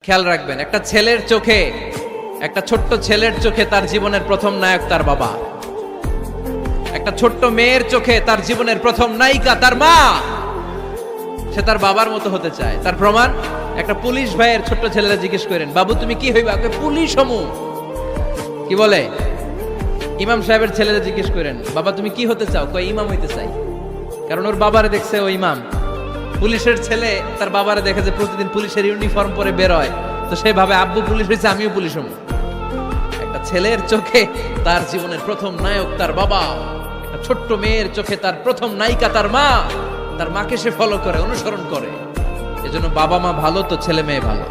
খেয়াল রাখবেন, একটা ছেলের চোখে, একটা ছোট্ট ছেলের চোখে তার জীবনের প্রথম নায়ক তার বাবা। একটা ছোট্ট মেয়ের চোখে তার জীবনের প্রথম নায়িকা তার মা। সে তার বাবার মতো হতে চায়। তার প্রমাণ, একটা পুলিশ ভাইয়ের ছোট্ট ছেলেরা জিজ্ঞেস করেন, বাবু তুমি কি হইবা? পুলিশ হমু। কি বলে? ইমাম সাহেবের ছেলেরা জিজ্ঞেস করেন, বাবা তুমি কি হতে চাও? কয় ইমাম হইতে চাই। কারণ ওর বাবারে দেখছে ও ইমাম। পুলিশের ছেলে তার বাবারে দেখে যে প্রতিদিন পুলিশের ইউনিফর্ম পরে বের হয়, তো সে ভাবে আব্বু পুলিশ হয়েছে, আমিও পুলিশ হবো। একটা ছেলের চোখে তার জীবনের প্রথম নায়ক তার বাবা, একটা ছোট্ট মেয়ের চোখে তার প্রথম নায়িকা তার মা। তার মাকে সে ফলো করে, অনুসরণ করে। এজন্য বাবা মা ভালো তো ছেলে মেয়ে ভালো।